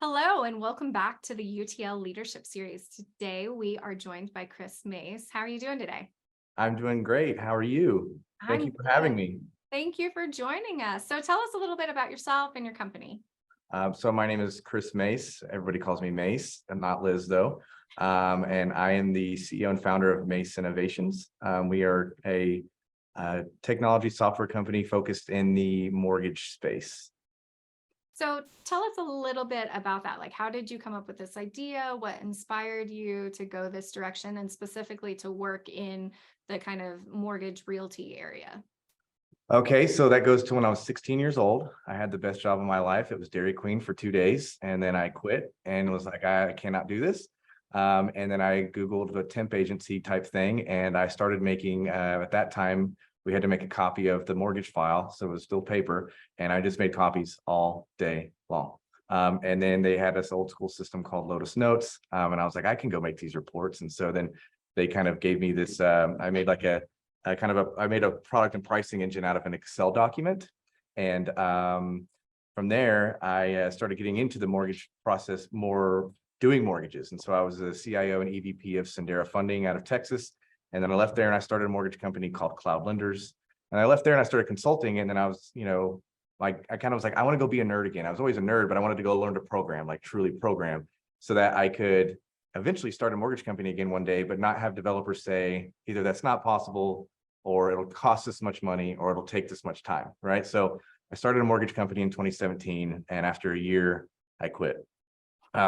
Hello, and welcome back to the UTL Leadership Series. Today, we are joined by Chris Mace. How are you doing today? I'm doing great. How are you? Thank I'm you for good. having me. Thank you for joining us. So, tell us a little bit about yourself and your company. So my name is Chris Mace. Everybody calls me Mace, and not Liz though. And I am the CEO and founder of Mace Innovations. We are a technology software company focused in the mortgage space. So, tell us a little bit about that. Like, how did you come up with this idea? What inspired you to go this direction and specifically to work in the kind of mortgage realty area? Okay, so that goes to when I was 16 years old. I had the best job of my life. It was Dairy Queen for 2 days, and then I quit and was like, I cannot do this. And then I Googled the temp agency type thing, and I started making, at that time, we had to make a copy of the mortgage file, so it was still paper, and I just made copies all day long. And then they had this old school system called Lotus Notes, and I was like, I can go make these reports. And so then they kind of gave me this, I made like I made a product and pricing engine out of an Excel document. And from there, I started getting into the mortgage process more, doing mortgages. And so I was a CIO and EVP of Sendera Funding out of Texas. And then I left there and I started a mortgage company called Cloud Lenders. And I left there and I started consulting. And then I was, like, I kind of was like, I want to go be a nerd again. I was always a nerd, but I wanted to go learn to program, like truly program, so that I could eventually start a mortgage company again one day, but not have developers say either that's not possible, or it'll cost this much money, or it'll take this much time, right? So I started a mortgage company in 2017, and after a year, I quit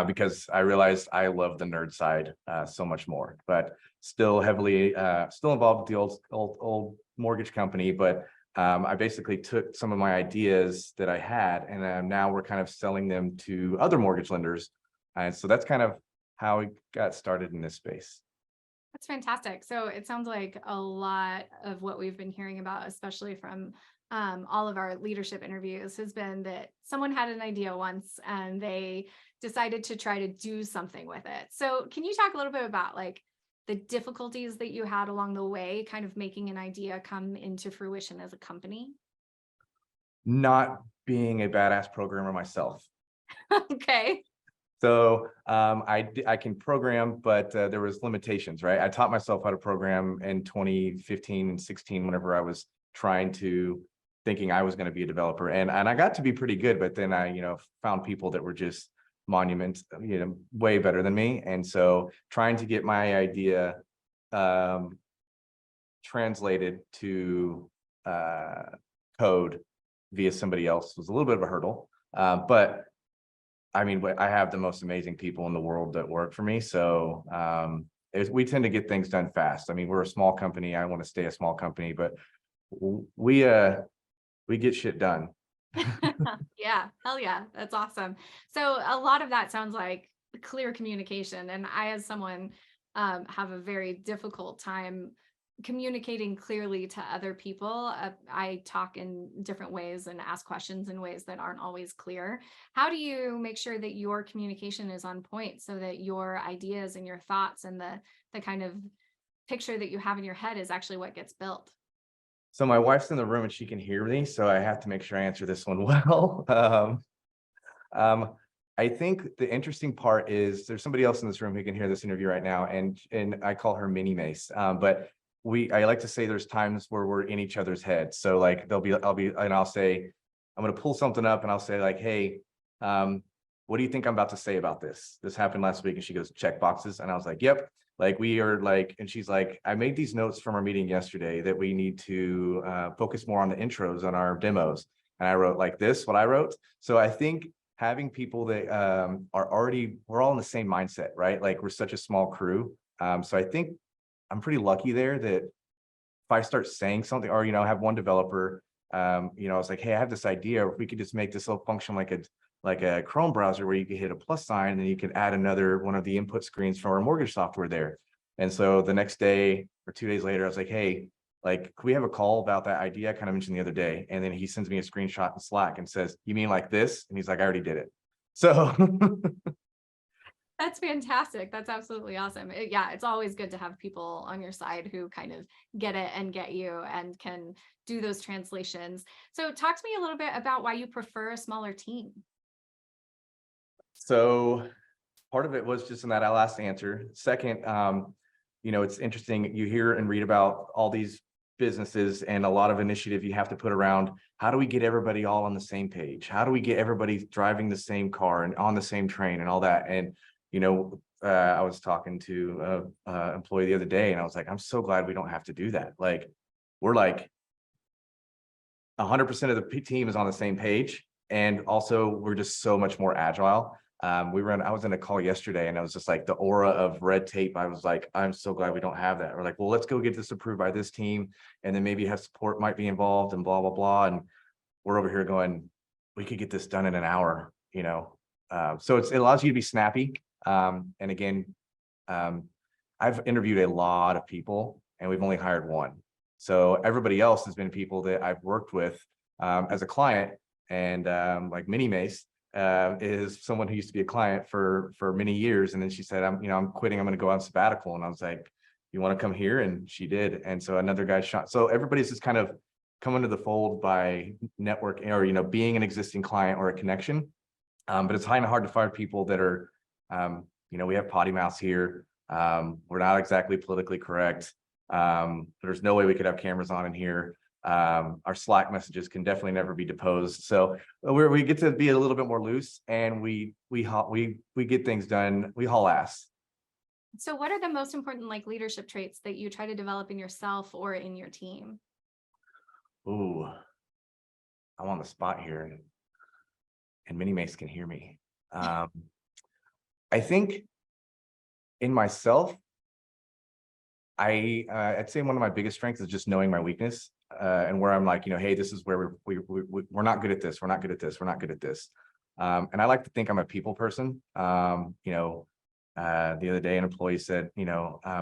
because I realized I love the nerd side so much more. But still heavily, still involved with the old mortgage company. But I basically took some of my ideas that I had, and now we're kind of selling them to other mortgage lenders. And so that's kind of how we got started in this space. That's fantastic. So it sounds like a lot of what we've been hearing about, especially from all of our leadership interviews, has been that someone had an idea once and they decided to try to do something with it. So can you talk a little bit about like the difficulties that you had along the way, kind of making an idea come into fruition as a company? Not being a badass programmer myself. Okay. So I can program, but there was limitations, right? I taught myself how to program in 2015 and 16 whenever I was trying to thinking I was going to be a developer, and I got to be pretty good, but then I found people that were just monuments, way better than me. And so trying to get my idea um, translated to uh, code via somebody else was a little bit of a hurdle. But I mean, I have the most amazing people in the world that work for me. So we tend to get things done fast. I mean, we're a small company. I want to stay a small company, but we get shit done. Yeah, hell yeah. That's awesome. So a lot of that sounds like clear communication. And I, as someone, have a very difficult time communicating clearly to other people. I talk in different ways and ask questions in ways that aren't always clear. How do you make sure that your communication is on point so that your ideas and your thoughts and the kind of picture that you have in your head is actually what gets built? So my wife's in the room and she can hear me, so I have to make sure I answer this one well. Um, I think the interesting part is there's somebody else in this room who can hear this interview right now, and I call her Mini Mace. But I like to say there's times where we're in each other's heads. So like I'll say, I'm gonna pull something up and I'll say like, hey, what do you think I'm about to say about this? This happened last week, and she goes, check boxes. And I was like, yep. Like we are like, and she's like, I made these notes from our meeting yesterday that we need to focus more on the intros on our demos. And I wrote like this, what I wrote. So I think having people that we're all in the same mindset, right? Like we're such a small crew. So I think I'm pretty lucky there that if I start saying something, or have one developer, I was like, hey, I have this idea. If we could just make this little function like a Chrome browser where you could hit a plus sign and then you could add another one of the input screens from our mortgage software there. And so the next day or 2 days later, I was like, hey, like, could we have a call about that idea I kind of mentioned the other day? And then he sends me a screenshot in Slack and says, you mean like this? And he's like, I already did it. So That's fantastic. That's absolutely awesome. Yeah, it's always good to have people on your side who kind of get it and get you and can do those translations. So, talk to me a little bit about why you prefer a smaller team. So part of it was just in that last answer. Second, it's interesting. You hear and read about all these businesses and a lot of initiative you have to put around how do we get everybody all on the same page? How do we get everybody driving the same car and on the same train and all that? And, I was talking to a employee the other day and I was like, I'm so glad we don't have to do that. Like, we're like 100% of the team is on the same page. And also we're just so much more agile. I was in a call yesterday and I was just like the aura of red tape. I was like, I'm so glad we don't have that. We're like, well, let's go get this approved by this team. And then maybe have support might be involved and blah, blah, blah. And we're over here going, we could get this done in an hour. So it allows you to be snappy. And again, I've interviewed a lot of people and we've only hired one. So everybody else has been people that I've worked with as a client, and like Mace is someone who used to be a client for many years. And then she said, I'm quitting. I'm going to go on sabbatical. And I was like, you want to come here? And she did. And so another guy shot. So everybody's just kind of come into the fold by networking or, being an existing client or a connection. But it's kind of hard to find people that are, we have potty mouths here. We're not exactly politically correct. There's no way we could have cameras on in here. Our Slack messages can definitely never be deposed. So we get to be a little bit more loose, and we get things done. We haul ass. So what are the most important leadership traits that you try to develop in yourself or in your team? Ooh, I'm on the spot here, and Mace can hear me. I think in myself, I'd say one of my biggest strengths is just knowing my weakness, and where I'm like, hey, this is where we're not good at this. We're not good at this. We're not good at this. And I like to think I'm a people person. The other day, an employee said,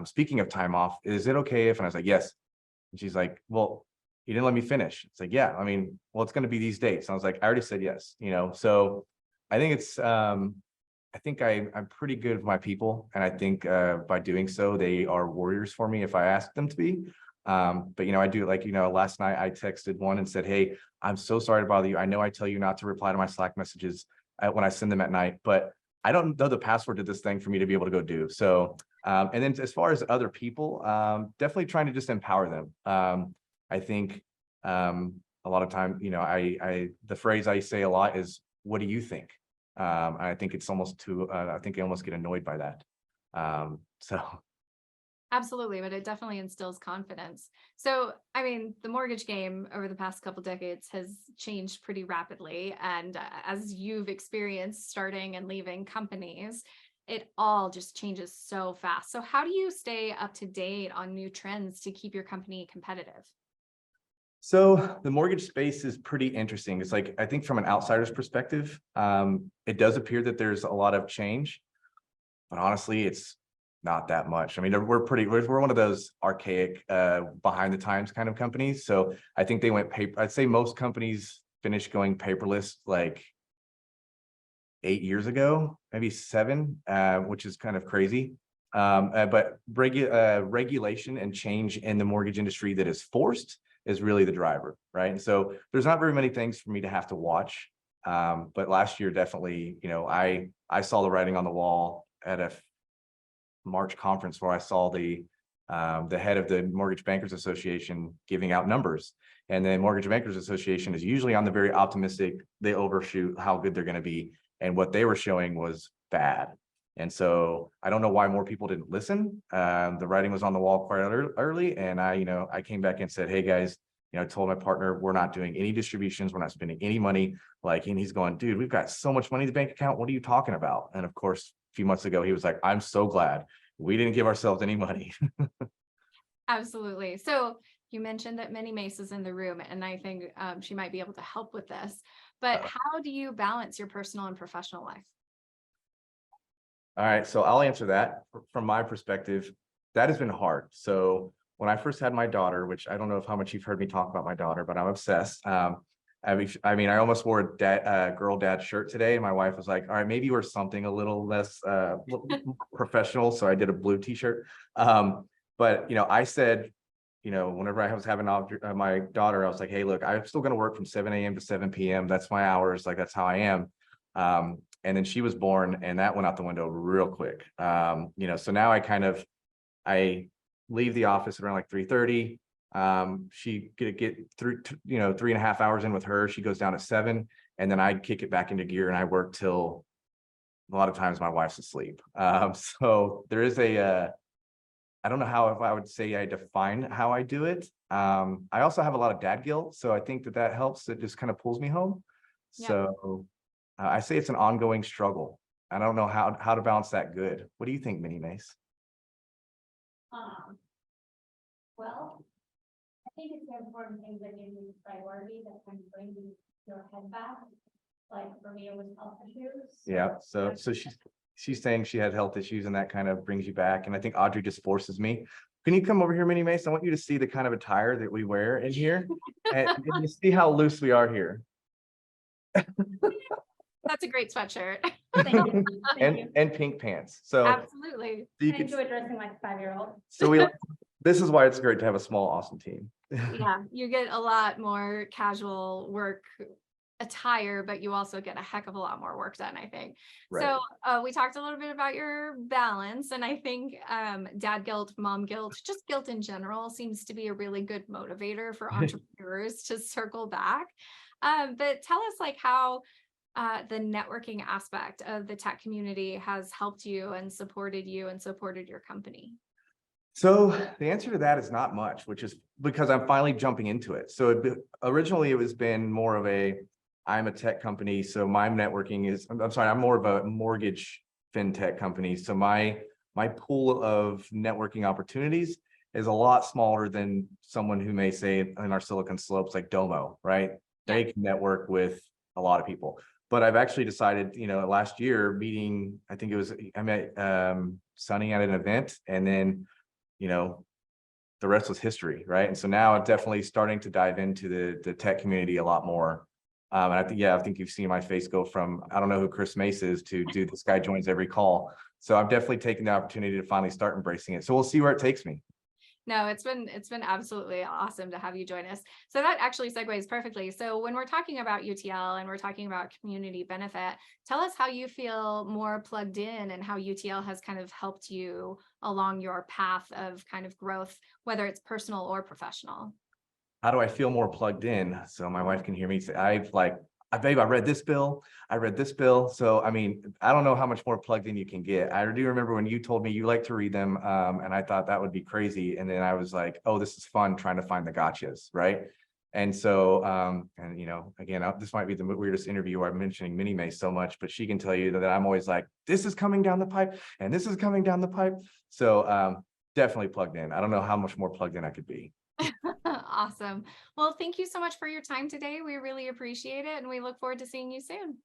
speaking of time off, is it okay if? And I was like, yes. And she's like, well, you didn't let me finish. It's like, yeah, well, it's going to be these dates. And I was like, I already said yes. So I think it's. I think I'm pretty good with my people. And I think by doing so, they are warriors for me if I ask them to be. But, I do last night I texted one and said, hey, I'm so sorry to bother you. I know I tell you not to reply to my Slack messages when I send them at night, but I don't know the password to this thing for me to be able to go do. So, and then as far as other people, definitely trying to just empower them. I think a lot of time, the phrase I say a lot is, what do you think? I think it's almost I think I almost get annoyed by that. So. Absolutely, but it definitely instills confidence. So, the mortgage game over the past couple decades has changed pretty rapidly. And as you've experienced starting and leaving companies, it all just changes so fast. So how do you stay up to date on new trends to keep your company competitive? So the mortgage space is pretty interesting. It's like, I think from an outsider's perspective, it does appear that there's a lot of change, but honestly, it's not that much. We're one of those archaic, behind the times kind of companies. So I think they went paper. I'd say most companies finished going paperless like 8 years ago, maybe 7, which is kind of crazy. But regulation and change in the mortgage industry that is forced is really the driver, right? And so there's not very many things for me to have to watch. But last year, definitely, I saw the writing on the wall at a March conference where I saw the head of the Mortgage Bankers Association giving out numbers. And the Mortgage Bankers Association is usually on the very optimistic, they overshoot how good they're going to be. And what they were showing was bad. And so I don't know why more people didn't listen. The writing was on the wall quite early. And I came back and said, hey guys, I told my partner, we're not doing any distributions. We're not spending any money. And he's going, dude, we've got so much money in the bank account. What are you talking about? And of course, a few months ago, he was like, I'm so glad we didn't give ourselves any money. Absolutely. So you mentioned that Mace is in the room, and I think she might be able to help with this. But how do you balance your personal and professional life? All right, so I'll answer that from my perspective. That has been hard. So when I first had my daughter, which I don't know how much you've heard me talk about my daughter, but I'm obsessed. I almost wore a girl dad shirt today. And my wife was like, all right, maybe wear something a little less professional. So I did a blue t-shirt. But I said, whenever I was having my daughter, I was like, hey, look, I'm still going to work from 7 a.m. to 7 p.m. That's my hours. Like, that's how I am. and then she was born, and that went out the window real quick. So now I leave the office around like 3:30. She get through, 3.5 hours in with her. She goes down at 7, and then I kick it back into gear and I work till a lot of times my wife's asleep. So there is I don't know how, if I would say I define how I do it. I also have a lot of dad guilt, so I think that helps. It just kind of pulls me home. Yeah. So I say it's an ongoing struggle. I don't know how to balance that good. What do you think, Mini Mace? Well, I think it's the important thing that you need priority that kind of brings your head back. Like for me, it was health issues. Yeah. So she's saying she had health issues, and that kind of brings you back. And I think Audrey just forces me. Can you come over here, Mini Mace? I want you to see the kind of attire that we wear in here, and you see how loose we are here. That's a great sweatshirt. Thank you. Thank you. And pink pants. So Absolutely. you I can, enjoy dressing like a 5-year-old. so we this is why it's great to have a small, awesome team. Yeah, you get a lot more casual work attire, but you also get a heck of a lot more work done, I think. Right. So we talked a little bit about your balance, and I think dad guilt, mom guilt, just guilt in general seems to be a really good motivator for entrepreneurs to circle back. But tell us like how the networking aspect of the tech community has helped you and supported your company. So the answer to that is not much, which is because I'm finally jumping into it. So originally it was been more of I'm a tech company, so my networking is, I'm sorry, I'm more of a mortgage fintech company. So my pool of networking opportunities is a lot smaller than someone who may say in our Silicon Slopes, like Domo, right? They can network with a lot of people. But I've actually decided, last year meeting, I met Sunny at an event, and then, the rest was history, right? And so now I'm definitely starting to dive into the tech community a lot more. And I think you've seen my face go from, I don't know who Chris Mace is, to dude, this guy joins every call. So I'm definitely taking the opportunity to finally start embracing it. So we'll see where it takes me. No, it's been absolutely awesome to have you join us. So that actually segues perfectly. So when we're talking about UTL and we're talking about community benefit, tell us how you feel more plugged in and how UTL has kind of helped you along your path of kind of growth, whether it's personal or professional. How do I feel more plugged in? So my wife can hear me say, babe, I read this bill. So, I mean, I don't know how much more plugged in you can get. I do remember when you told me you like to read them, and I thought that would be crazy. And then I was like, oh, this is fun trying to find the gotchas, right? And so, again, this might be the weirdest interview where I'm mentioning Mini Mace so much, but she can tell you that I'm always like, this is coming down the pipe and this is coming down the pipe. So definitely plugged in. I don't know how much more plugged in I could be. Awesome. Well, thank you so much for your time today. We really appreciate it, and we look forward to seeing you soon.